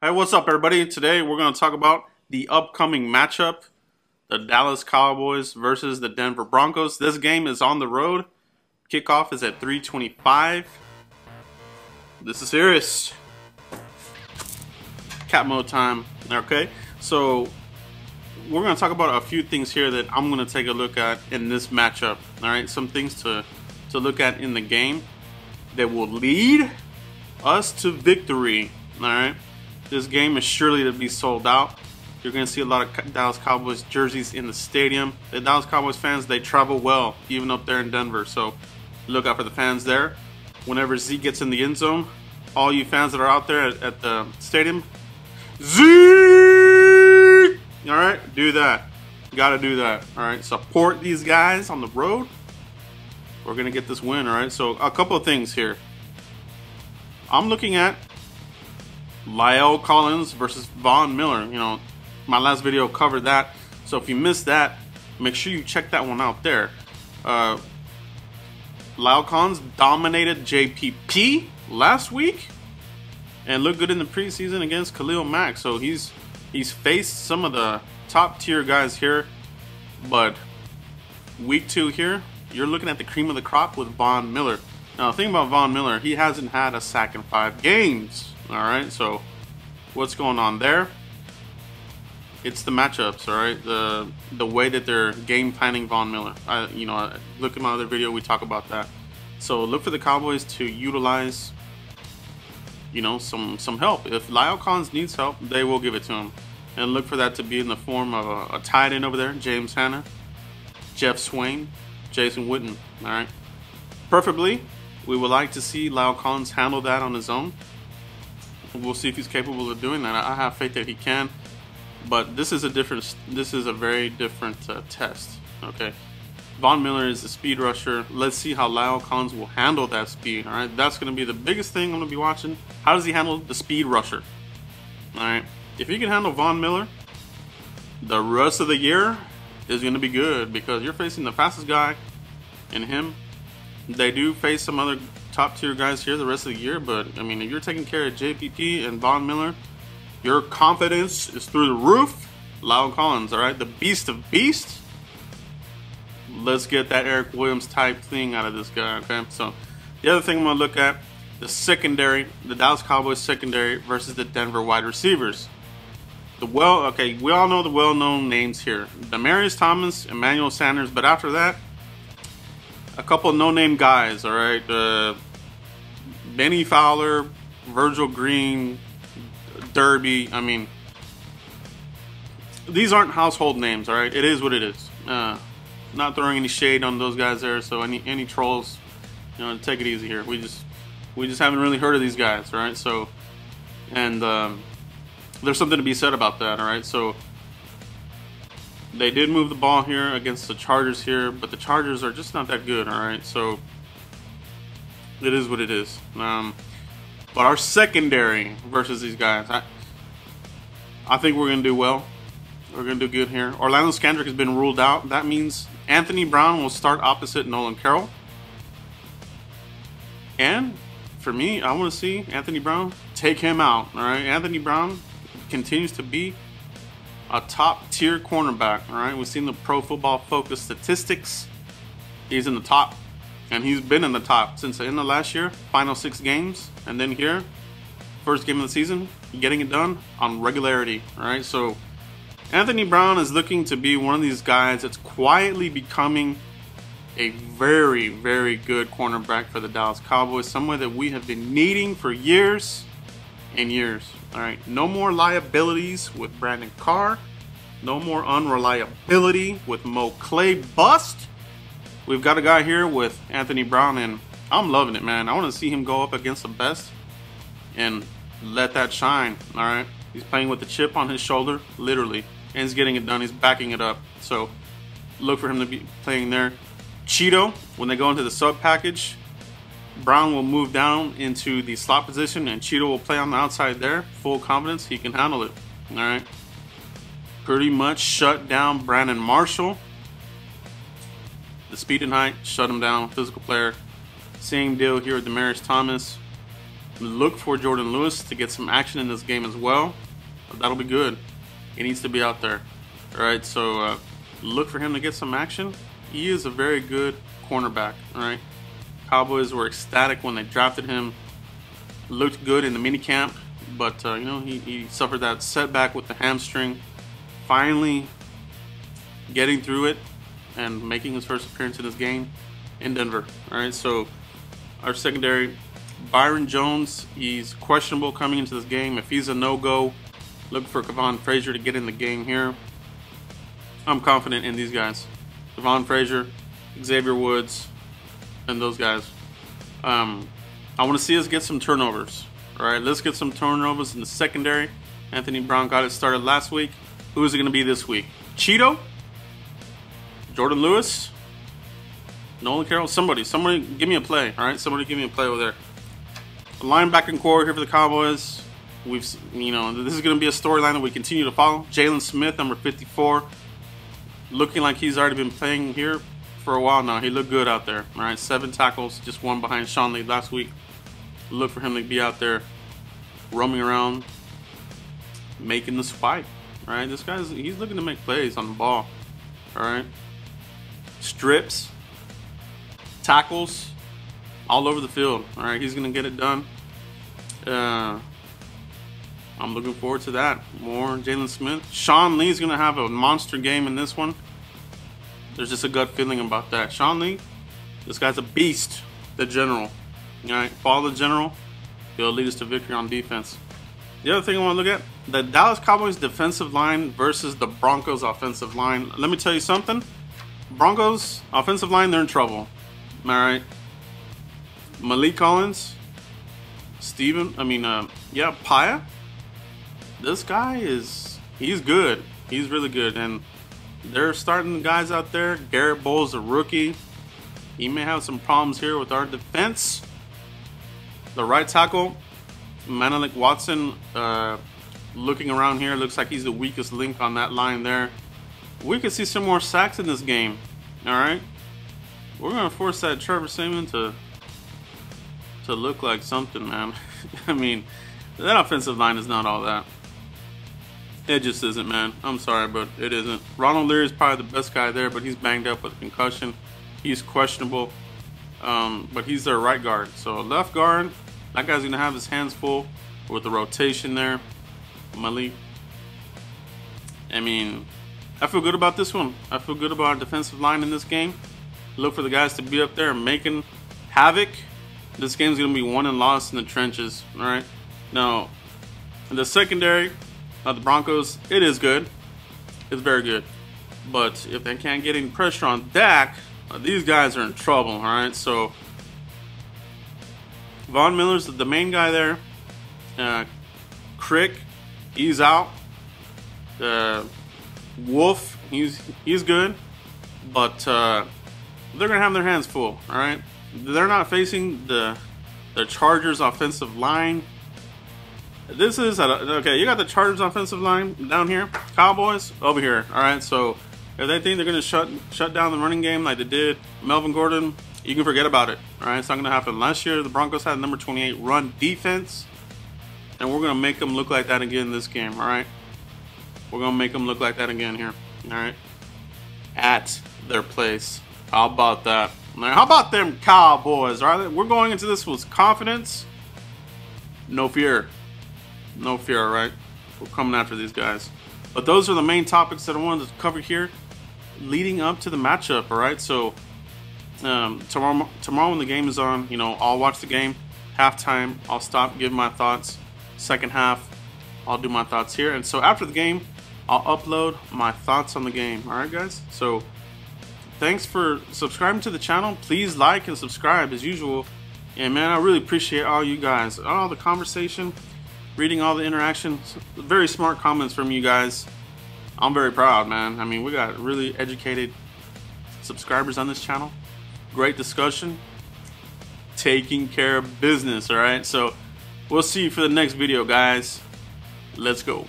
Hey, what's up, everybody? Today we're going to talk about the upcoming matchup, the Dallas Cowboys versus the Denver Broncos. This game is on the road. Kickoff is at 3:25. This is serious. Cat mode time. Okay, so we're going to talk about a few things here that I'm going to take a look at in this matchup. All right, some things to look at in the game that will lead us to victory. All right. This game is surely to be sold out. You're going to see a lot of Dallas Cowboys jerseys in the stadium. The Dallas Cowboys fans, they travel well, even up there in Denver. So look out for the fans there. Whenever Z gets in the end zone, all you fans that are out there at the stadium, Z! All right, do that. Got to do that. All right, support these guys on the road. We're going to get this win, all right? So a couple of things here. I'm looking at La'el Collins versus Von Miller. You know, my last video covered that. So if you missed that, make sure you check that one out there. La'el Collins dominated JPP last week and looked good in the preseason against Khalil Mack. So he's faced some of the top tier guys here, but week 2 here, you're looking at the cream of the crop with Von Miller. Now, the thing about Von Miller, he hasn't had a sack in 5 games. All right, so what's going on there? It's the matchups, all right? The way that they're game planning Von Miller. Look at my other video, we talk about that. So look for the Cowboys to utilize, some help. If La'el Collins needs help, they will give it to him. And look for that to be in the form of a tight end over there, James Hanna, Jeff Swain, Jason Witten, all right? Preferably, we would like to see La'el Collins handle that on his own. We'll see if he's capable of doing that. I have faith that he can, but this is a very different test. Okay, Von Miller is a speed rusher. Let's see how La'el Collins will handle that speed. All right, that's going to be the biggest thing I'm going to be watching. How does he handle the speed rusher? All right, if he can handle Von Miller, the rest of the year is going to be good because you're facing the fastest guy in him. They do face some other top tier guys here the rest of the year, but I mean, if you're taking care of JPP and Von Miller, your confidence is through the roof. La'el Collins, all right, the beast of beasts. Let's get that Eric Williams type thing out of this guy. Okay, so the other thing I'm gonna look at, the secondary, the Dallas Cowboys secondary versus the Denver wide receivers. We all know the well-known names here: Demaryius Thomas, Emmanuel Sanders, but after that, a couple of no-name guys, all right? Benny Fowler, Virgil Green, Derby. I mean, these aren't household names, all right? It is what it is. Not throwing any shade on those guys there, so any trolls, take it easy here. We just haven't really heard of these guys, all right? So, and there's something to be said about that, all right? So, they did move the ball here against the Chargers here, but the Chargers are just not that good, all right? So it is what it is. But our secondary versus these guys, I think we're going to do well. We're going to do good here. Orlando Scandrick has been ruled out. That means Anthony Brown will start opposite Nolan Carroll. And for me, I want to see Anthony Brown take him out, all right? Anthony Brown continues to be a top tier cornerback, all right? We've seen the Pro Football Focus statistics. He's in the top, and he's been in the top since the end of last year, final 6 games, and then here, first game of the season, getting it done on regularity, all right? So Anthony Brown is looking to be one of these guys that's quietly becoming a very, very good cornerback for the Dallas Cowboys, someone that we have been needing for years and years. All right, no more liabilities with Brandon Carr. No more unreliability with Mo Clay bust. We've got a guy here with Anthony Brown, and I'm loving it, man. I want to see him go up against the best and let that shine, all right? He's playing with the chip on his shoulder, literally, and he's getting it done. He's backing it up. So look for him to be playing there. Cheeto, when they go into the sub package, Brown will move down into the slot position, and Cheeto will play on the outside there. Full confidence, he can handle it. All right. Pretty much shut down Brandon Marshall. The speed and height, shut him down. Physical player. Same deal here with Demaryius Thomas. Look for Jordan Lewis to get some action in this game as well. That'll be good. He needs to be out there. All right, so look for him to get some action. He is a very good cornerback. All right, Cowboys were ecstatic when they drafted him. Looked good in the minicamp, but you know, he suffered that setback with the hamstring. Finally getting through it and making his first appearance in this game in Denver. All right, so our secondary, Byron Jones, he's questionable coming into this game. If he's a no-go, look for Kavon Frazier to get in the game here. I'm confident in these guys. Kavon Frazier, Xavier Woods, and those guys. I want to see us get some turnovers. All right, let's get some turnovers in the secondary. Anthony Brown got it started last week. Who is it going to be this week? Cheeto? Jordan Lewis? Nolan Carroll? Somebody give me a play. All right, somebody give me a play over there. The linebacking core here for the Cowboys. You know, this is going to be a storyline that we continue to follow. Jalen Smith, number 54, looking like he's already been playing here for a while now. He looked good out there. All right, 7 tackles, just 1 behind Sean Lee last week. Look for him to be out there roaming around, making the spike. All right, he's looking to make plays on the ball. All right, strips, tackles, all over the field. All right, he's gonna get it done. I'm looking forward to that. More Jalen Smith. Sean Lee's gonna have a monster game in this one. There's just a gut feeling about that. Sean Lee, this guy's a beast. The general. All right, follow the general. He'll lead us to victory on defense. The other thing I want to look at, the Dallas Cowboys defensive line versus the Broncos offensive line. Let me tell you something. Broncos offensive line, they're in trouble. All right. Malik Collins, Paya. This guy he's good. He's really good. And they're starting guys out there. Garrett Bowles, a rookie. He may have some problems here with our defense. The right tackle, Manelik Watson, looking around here, looks like he's the weakest link on that line there. We could see some more sacks in this game. All right, we're gonna force that Trevor Siemian to look like something, man. I mean, that offensive line is not all that. It just isn't, man. I'm sorry, but it isn't. Ronald Leary is probably the best guy there, but he's banged up with a concussion. He's questionable, but he's their right guard. So left guard, that guy's gonna have his hands full with the rotation there. Malik. I mean, I feel good about this one. I feel good about our defensive line in this game. Look for the guys to be up there making havoc. This game's gonna be won and lost in the trenches. All right. Now, in the secondary of the Broncos, it is good. It's very good. But if they can't get any pressure on Dak, these guys are in trouble. All right. So Von Miller's the main guy there. Crick, he's out. Wolf, he's good, but they're gonna have their hands full. All right, they're not facing the Chargers offensive line. This is okay. You got the Chargers offensive line down here. Cowboys over here. All right, so if they think they're gonna shut down the running game like they did Melvin Gordon, you can forget about it. All right, it's not gonna happen. Last year the Broncos had number 28 run defense, and we're gonna make them look like that again this game. All right. We're going to make them look like that again here. All right. At their place. How about that? Now, how about them Cowboys? All right. We're going into this with confidence. No fear. No fear, all right? We're coming after these guys. But those are the main topics that I wanted to cover here leading up to the matchup, all right? So, tomorrow when the game is on, you know, I'll watch the game. Halftime, I'll stop, give my thoughts. Second half, I'll do my thoughts here. And so after the game, I'll upload my thoughts on the game. All right, guys? So thanks for subscribing to the channel. Please like and subscribe as usual. And, man, I really appreciate all you guys. All the conversation, reading all the interactions. Very smart comments from you guys. I'm very proud, man. I mean, we got really educated subscribers on this channel. Great discussion. Taking care of business, all right? So we'll see you for the next video, guys. Let's go.